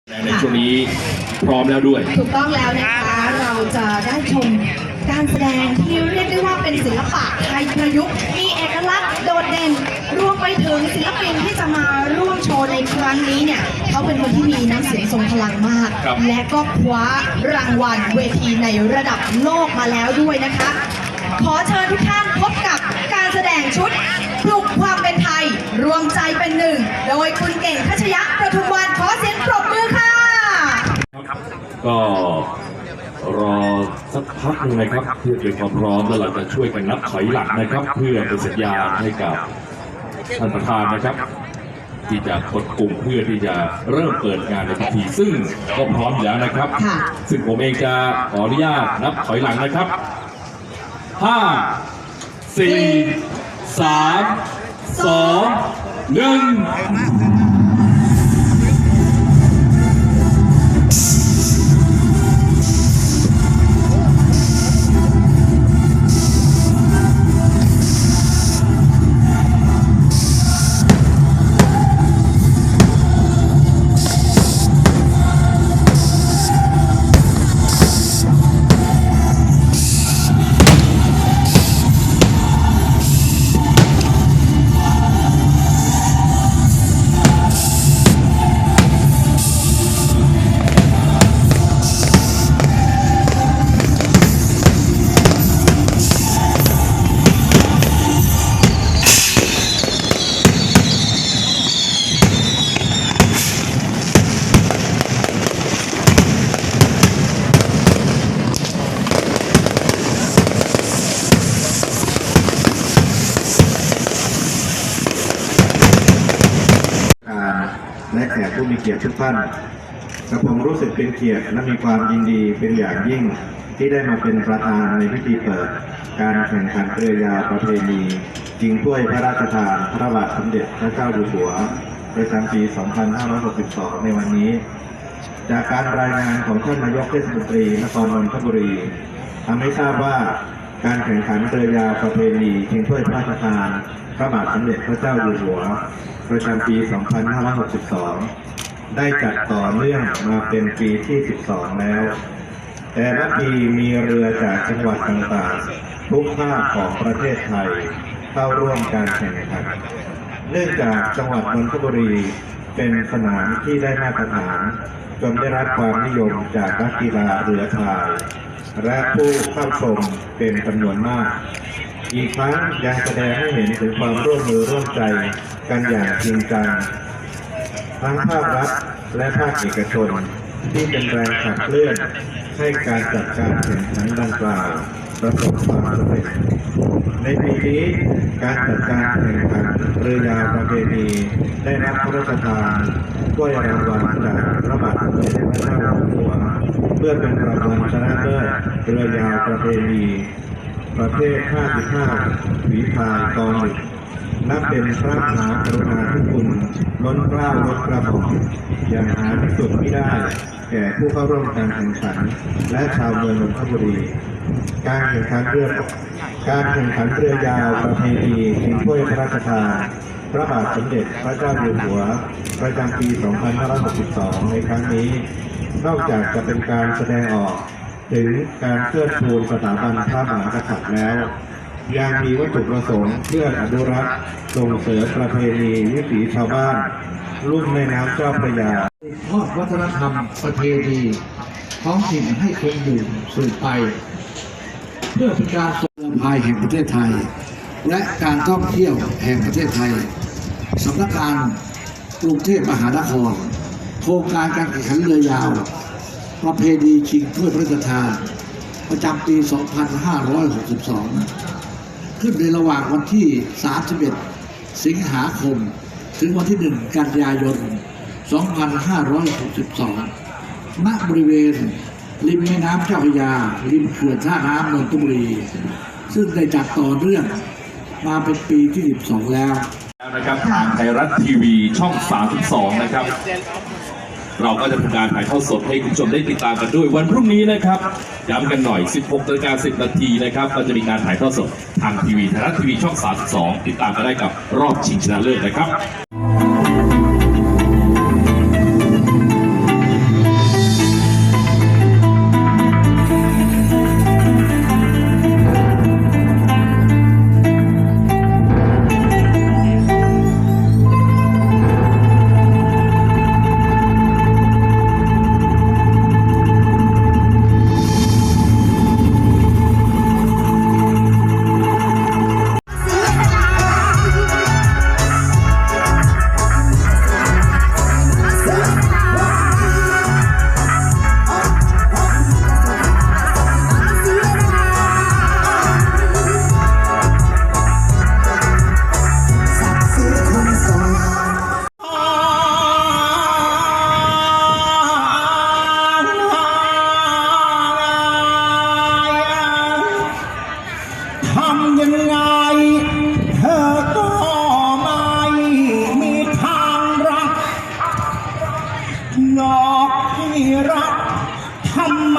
ในช่วงนี้พร้อมแล้วด้วยถูกต้องแล้วนะคะเราจะได้ชมการแสดงที่เรียกได้ว่าเป็นศิลปะไทยประยุกต์มีเอกลักษณ์โดดเด่นรวมไปถึงศิลปินที่จะมาร่วมโชว์ในครั้งนี้เนี่ยเขาเป็นคนที่มีน้ำเสียงทรงพลังมากและก็คว้ารางวัลเวทีในระดับโลกมาแล้วด้วยนะคะขอเชิญทุกท่านพบกับการแสดงชุดปลุกความเป็นไทยรวมใจเป็นหนึ่งโดยคุณเก่งทัชยะประทุมวันขอเสียงปรบมือค่ะก็รอสักพักหนึ่งนะครับเพื่อเป็นความพร้อมแล้วเราจะช่วยกันนับถอยหลังนะครับเพื่อเป็นสัญญาณให้กับท่านประธานนะครับที่จะกดปุ่มเพื่อที่จะเริ่มเปิดงานในพิธีซึ่งก็พร้อมอยู่แล้วนะครับซึ่งผมเองจะขออนุญาตนับถอยหลังนะครับ5 4 3 2 1และแขกผู้มีเกียรติทุกท่านกระผมรู้สึกเป็นเกียรติและมีความยินดีเป็นอย่างยิ่งที่ได้มาเป็นประธานในพิธีเปิดการแข่งขันเรือยาวประเพณีชิงถ้วยพระราชทานพระบาทสมเด็จพระเจ้าอยู่หัวประจำปี 2562 ในวันนี้จากการรายงานของท่านนายกเทศมนตรีนครนนทบุรีทำให้ทราบว่าการแข่งขันเรือยาวประเพณีชิงถ้วยพระราชทานพระบาทสมเด็จพระเจ้าอยู่หัวประจำปี 2562 ได้จัดต่อเนื่องมาเป็นปีที่ 12 แล้วแต่ละปีมีเรือจากจังหวัดต่างๆทุกภาคของประเทศไทยเข้าร่วมการแข่งขันเนื่องจากจังหวัดนนทบุรีเป็นสนามที่ได้มาตรฐานจนได้รับความนิยมจากนักกีฬาเรือพายและผู้เข้าชมเป็นจำนวนมากอีกทั้งยังแสดงให้เห็นถึงความร่วมมือร่วมใจกันอย่างจริงจังทั้งภาครัฐและภาคเอกชนที่เป็นแรงขับเคลื่อนให้การจัดการแข่งขันดังกล่าวประสบความสำเร็จในปีนี้การจัดการแข่งขันเรือยาวประเพณีได้รับพระราชทานถ้วยรางวัลจากพระบาทสมเด็จพระเจ้าอยู่หัวเพื่อเป็นรางวัลชนะเลิศเรือยาวประเพณีประเภท 55 ฝีพายกองหนึ่งนับเป็นพระมหากรุณาธิคุณล้นเกล้าล้นกระหม่อมอย่างหาที่สุดไม่ได้แก่ผู้เข้าร่วมการแข่งขันและชาวเมืองนนทบุรีการแข่งขันเรือยาวประเพณีชิงถ้วยพระราชทานพระบาทสมเด็จพระเจ้าอยู่หัวประจำปี 2562 ในครั้งนี้นอกจากจะเป็นการแสดงออกถึงการเทิดทูนสถาบันพระมหากษัตริย์แล้วยังมีวัตถุประสงค์เพื่ออนุรักษ์ส่งเสริมประเพณีวิถีชาวบ้านลุ่มแม่น้ำเจ้าพระยาทอดวัฒนธรรมประเพณีท้องถิ่นให้คงอยู่สืบไปเพื่อเป็นการส่งเสริมภายแห่งประเทศไทยและการท่องเที่ยวแห่งประเทศไทยสำนักงานกรุงเทพมหานครโครงการการแข่งขันเรือยาวประเพณีชิงถ้วยพระราชทานประจำปี 2562 ขึ้นในระหว่างวันที่ 31 สิงหาคมถึงวันที่ 1 กันยายน 2562 ณ บริเวณริมแม่น้ำเจ้าพระยาริมเขื่อนท่าน้ำนนทบุรีซึ่งได้จัดต่อเนื่องมาเป็นปีที่ 12 แล้วนะครับทางไทยรัฐทีวีช่อง 32 นะครับเราก็จะทำการถ่ายทอดสดให้คุณผู้ชมได้ติดตามกันด้วยวันพรุ่งนี้นะครับย้ำกันหน่อย 16:10 นาทีนะครับก็จะมีการถ่ายทอดสดทางทีวีไทยรัฐทีวีช่อง 32 ติดตามกันได้กับรอบชิงชนะเลิศนะครับ รักทำไม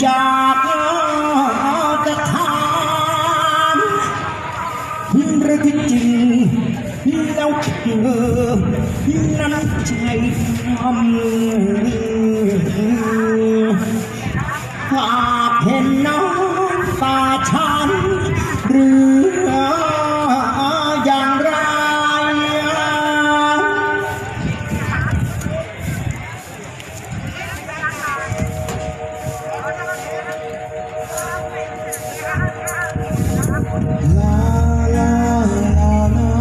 อยากจะถามหรือที่จริงแล้วเธอนั้นใจทำหากเห็นน้ำตาฉันหรืออย่างไร la la la la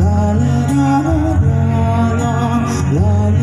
la la la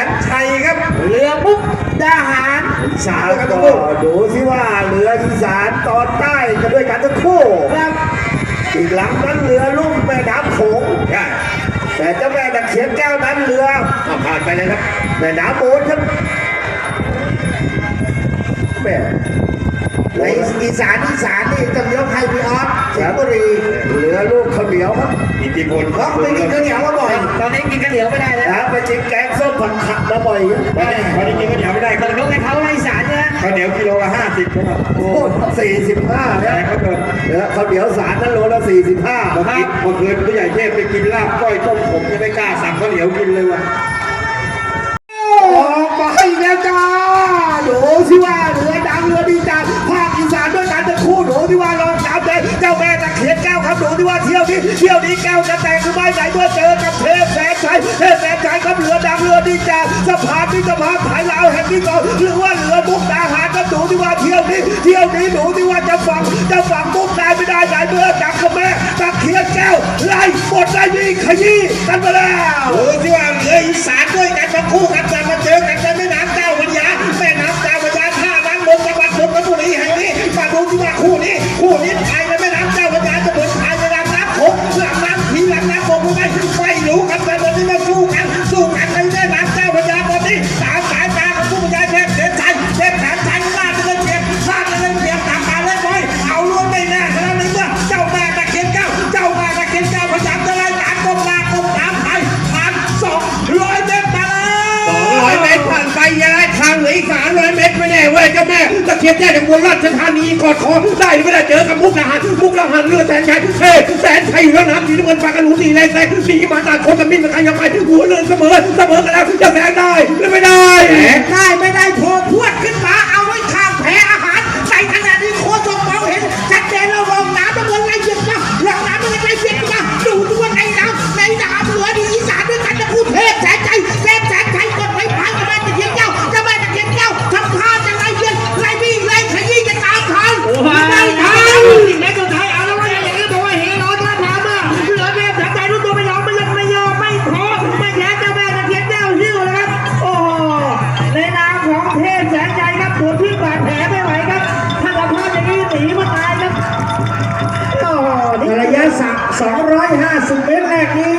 นชัยครับ เรือมุกดาหาร สาวก็ดูสิว่าเรืออีสานตอนใต้จะด้วยกันทั้งคู่ ครับ อีกหลังนั้นเรือลุ่มแม่น้ำโขงใช่แต่เจ้าแม่ตะเคียนแก้วนั้นเรือผ่านไปเลยครับแม่น้ำโบนครับแม่ในอีสานนี่จะยกให้พี่ออสสิงห์บุรีเรือลูกข้าวเหนียวครับอิทธิพลครับไปกินข้าวเหนียวมาบ่อย ตอนนี้กินข้าวเหนียวไม่ได้แล้ว นะไปกินแกงส้มผัดผักมาบ่อยไม่ได้กินข้าวเหนียวไม่ได้ ต้องยกให้เขาให้สารนะ ข้าวเหนียวกิโลละ50นะครับโอ้45เนี่ยข้าวเหนียวสารนั้นโลละ45เมื่อคืนผู้ใหญ่เทพไปกินลาบก้อยต้มผมยังไม่กล้าสั่งข้าวเหนียวกินเลยว่ะออกมาให้แล้วจ้าดูสิว่าเรือดังเรือดีจ้าภาคอีสานด้วยกันทั้งคู่ดูสิว่าลองน้ำแดงเจ้าแม่ตะเคียนแก้วครับดูสิว่าเที่ยวนี้แก้วจะแตกหรือไม่ไหนเมื่อเจอกับเทพแสนชัยครับเรือดังเรือดีจ้าสะพานนี่สะพานไทยลาวแห่งนี้ก่อนหรือว่าเรือมุกดาหารก็ดูสิว่าเที่ยวนี้ดูสิว่าจะฝังมุกได้ไม่ได้ไหนเมื่อจับกับแม่ตะเคียนแก้วไล่หมดไล่นี่ขยี้กันไปแล้วดูสิว่าเรืออีสานด้วยกันทั้งคู่กันจะมาเจอกันในแม่น้ำเจ้าพระยาแม่น้ำเจ้าพระยาท่าน้ำนนท์จังหวัดนนทบุรีแห่งนี้มาดูสิว่าคู่นี้ภายในแม่น้ำเจ้าพระยาจะเหมือนภายในลำน้ำโขงลำน้ำผีลำน้ำโขงไม่รู้กันแต่ตอนนี้มาสู้กันในแม่น้ำเจ้าพระยาตอนนี้สามสายตาของผู้บรรยายเทพแสนชัยลาดไปเลยเพียงตามการเล่นบอยเอาล้วนไม่แน่ฉะนั้นในเมื่อเจ้าแม่ตะเคียนแก้วพยายามจะไล่ตามก้มหน้าก้มตามไปผ่าน200 เมตรมาแล้ว200 เมตรผ่านไปยังไงทางเหลืออีก300 เมตรไม่แน่เว้ยเจ้าแม่ตะเคียนแก้วจากบุรีราชธานีกอดคอได้หรือไม่ได้เจอกับมุกดาหารเรือแสนชัยแสนชัยเรือน้ำสีน้ำเงินปากกระหนูสีแรงสีมาต่างคนกับมิ้นมาใครยังไปหัวเรือเสมอกันแล้วจะแสงได้หรือไม่ได้ได้ไม่ได้โผล่พวดขึ้นมาเอาไว้ข้างแพอาหารในขณะนี้โคตรมองเห็นชัดเจนแล้วลงน้ำน้ำเงินไล่เบียดมาลงน้ำน้ำเงินไล่เบียดมาดูด้วยในน้ำเหลือดีอีสานด้วยกันจะพูดเทพแสนชัยกดไว้พังกับแม่ตะเคียนแก้วทำท่าจะไล่เบียดไล่บี้ไล่ขยี้จะตามทันไม่ทันในสุดท้ายเอาแล้วว่าอย่างนี้บอกว่าเฮโร่ท่าทางมาเหลือเทพแสนชัยรู้ตัวไม่ยอมไม่ท้อไม่แพ้เจ้าแม่ตะเคียนแก้วหิ้วเลยครับโอ้ในนามของเทพแสนชัยครับปวดที่บาดแผลไม่ไหวครับถ้ากับพลาดอย่างนี้หนีมาตายครับระยะ250 เมตรแรกนี้